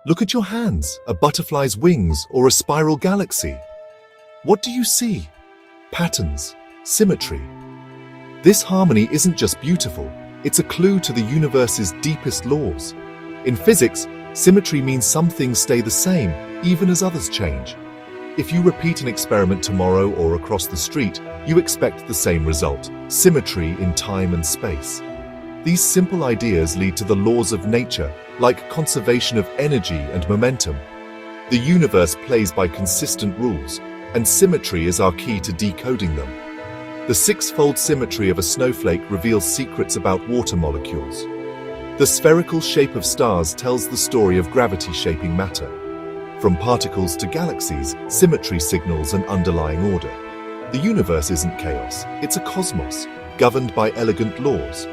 Look at your hands, a butterfly's wings, or a spiral galaxy. What do you see? Patterns, symmetry. This harmony isn't just beautiful, it's a clue to the universe's deepest laws. In physics, symmetry means some things stay the same, even as others change. If you repeat an experiment tomorrow or across the street, you expect the same result, symmetry in time and space. These simple ideas lead to the laws of nature, like conservation of energy and momentum. The universe plays by consistent rules, and symmetry is our key to decoding them. The six-fold symmetry of a snowflake reveals secrets about water molecules. The spherical shape of stars tells the story of gravity shaping matter. From particles to galaxies, symmetry signals an underlying order. The universe isn't chaos, it's a cosmos, governed by elegant laws.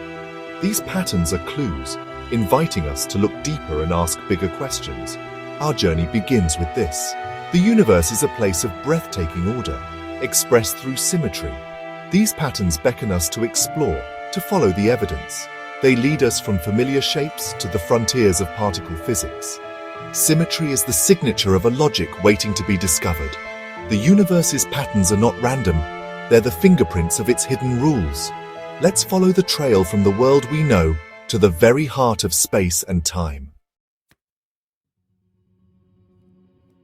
These patterns are clues, inviting us to look deeper and ask bigger questions. Our journey begins with this. The universe is a place of breathtaking order, expressed through symmetry. These patterns beckon us to explore, to follow the evidence. They lead us from familiar shapes to the frontiers of particle physics. Symmetry is the signature of a logic waiting to be discovered. The universe's patterns are not random, they're the fingerprints of its hidden rules. Let's follow the trail from the world we know to the very heart of space and time.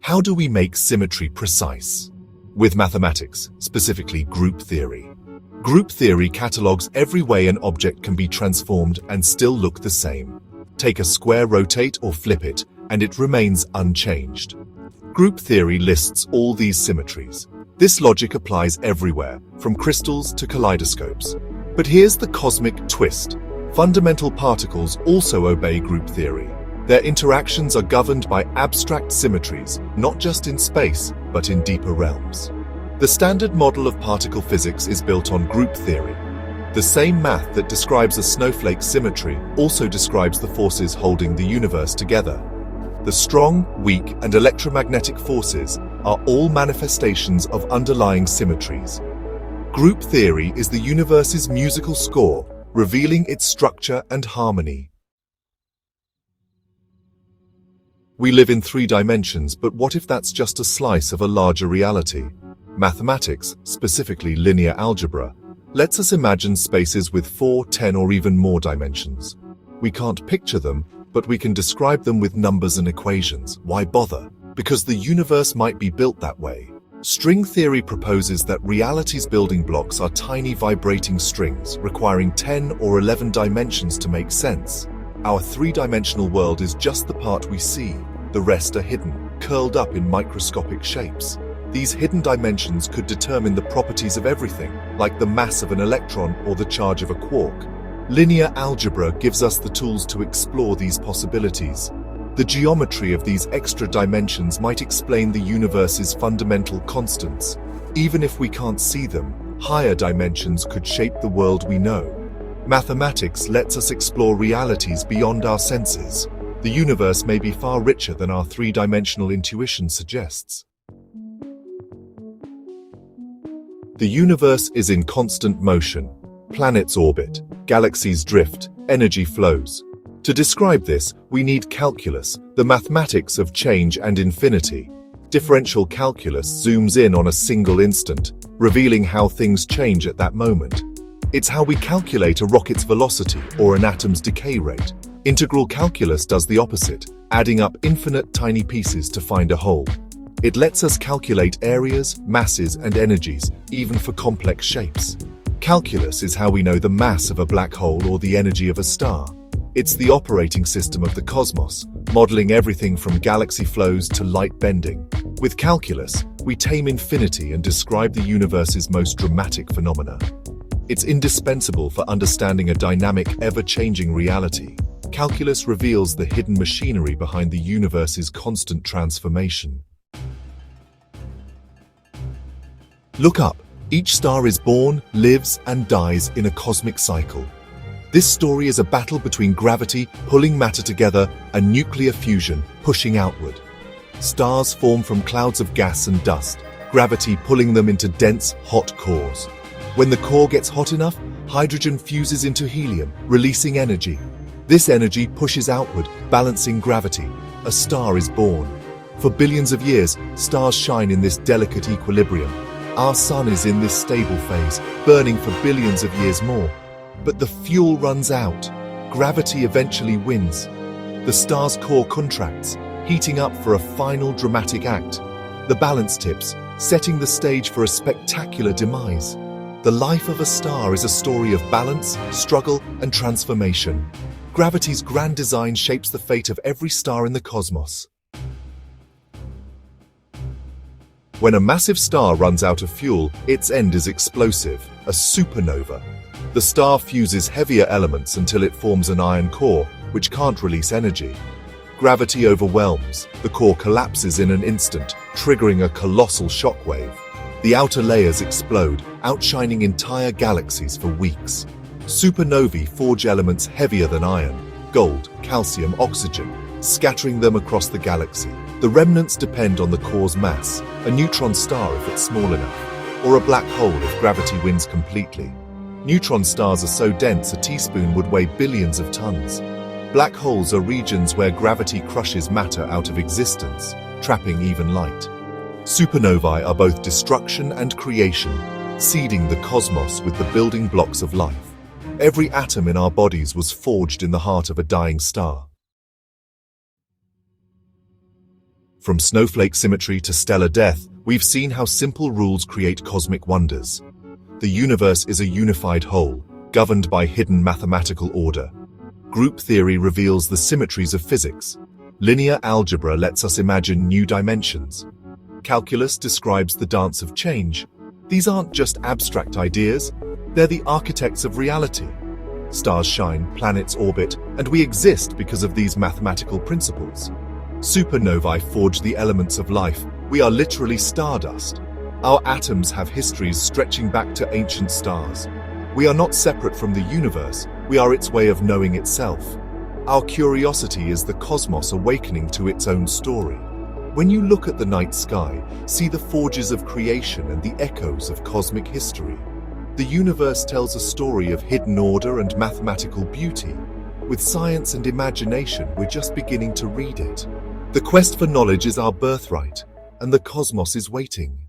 How do we make symmetry precise? With mathematics, specifically group theory. Group theory catalogues every way an object can be transformed and still look the same. Take a square, rotate or flip it, and it remains unchanged. Group theory lists all these symmetries. This logic applies everywhere, from crystals to kaleidoscopes. But here's the cosmic twist. Fundamental particles also obey group theory. Their interactions are governed by abstract symmetries, not just in space, but in deeper realms. The standard model of particle physics is built on group theory. The same math that describes a snowflake's symmetry also describes the forces holding the universe together. The strong, weak, and electromagnetic forces are all manifestations of underlying symmetries. Group theory is the universe's musical score, revealing its structure and harmony. We live in 3 dimensions, but what if that's just a slice of a larger reality? Mathematics, specifically linear algebra, lets us imagine spaces with 4, 10, or even more dimensions. We can't picture them, but we can describe them with numbers and equations. Why bother? Because the universe might be built that way. String theory proposes that reality's building blocks are tiny vibrating strings, requiring 10 or 11 dimensions to make sense. Our 3-dimensional world is just the part we see. The rest are hidden, curled up in microscopic shapes. These hidden dimensions could determine the properties of everything, like the mass of an electron or the charge of a quark. Linear algebra gives us the tools to explore these possibilities. The geometry of these extra dimensions might explain the universe's fundamental constants. Even if we can't see them, higher dimensions could shape the world we know. Mathematics lets us explore realities beyond our senses. The universe may be far richer than our 3-dimensional intuition suggests. The universe is in constant motion. Planets orbit, galaxies drift, energy flows. To describe this, we need calculus, the mathematics of change and infinity. Differential calculus zooms in on a single instant, revealing how things change at that moment. It's how we calculate a rocket's velocity or an atom's decay rate. Integral calculus does the opposite, adding up infinite tiny pieces to find a whole. It lets us calculate areas, masses, and energies, even for complex shapes. Calculus is how we know the mass of a black hole or the energy of a star. It's the operating system of the cosmos, modeling everything from galaxy flows to light bending. With calculus, we tame infinity and describe the universe's most dramatic phenomena. It's indispensable for understanding a dynamic, ever-changing reality. Calculus reveals the hidden machinery behind the universe's constant transformation. Look up. Each star is born, lives, and dies in a cosmic cycle. This story is a battle between gravity, pulling matter together, and nuclear fusion, pushing outward. Stars form from clouds of gas and dust, gravity pulling them into dense, hot cores. When the core gets hot enough, hydrogen fuses into helium, releasing energy. This energy pushes outward, balancing gravity. A star is born. For billions of years, stars shine in this delicate equilibrium. Our sun is in this stable phase, burning for billions of years more. But the fuel runs out. Gravity eventually wins. The star's core contracts, heating up for a final dramatic act. The balance tips, setting the stage for a spectacular demise. The life of a star is a story of balance, struggle, and transformation. Gravity's grand design shapes the fate of every star in the cosmos. When a massive star runs out of fuel, its end is explosive, a supernova. The star fuses heavier elements until it forms an iron core, which can't release energy. Gravity overwhelms, the core collapses in an instant, triggering a colossal shockwave. The outer layers explode, outshining entire galaxies for weeks. Supernovae forge elements heavier than iron, gold, calcium, oxygen, scattering them across the galaxy. The remnants depend on the core's mass, a neutron star if it's small enough, or a black hole if gravity wins completely. Neutron stars are so dense a teaspoon would weigh billions of tons. Black holes are regions where gravity crushes matter out of existence, trapping even light. Supernovae are both destruction and creation, seeding the cosmos with the building blocks of life. Every atom in our bodies was forged in the heart of a dying star. From snowflake symmetry to stellar death, we've seen how simple rules create cosmic wonders. The universe is a unified whole, governed by hidden mathematical order. Group theory reveals the symmetries of physics. Linear algebra lets us imagine new dimensions. Calculus describes the dance of change. These aren't just abstract ideas, they're the architects of reality. Stars shine, planets orbit, and we exist because of these mathematical principles. Supernovae forge the elements of life. We are literally stardust. Our atoms have histories stretching back to ancient stars. We are not separate from the universe, we are its way of knowing itself. Our curiosity is the cosmos awakening to its own story. When you look at the night sky, see the forges of creation and the echoes of cosmic history. The universe tells a story of hidden order and mathematical beauty. With science and imagination, we're just beginning to read it. The quest for knowledge is our birthright, and the cosmos is waiting.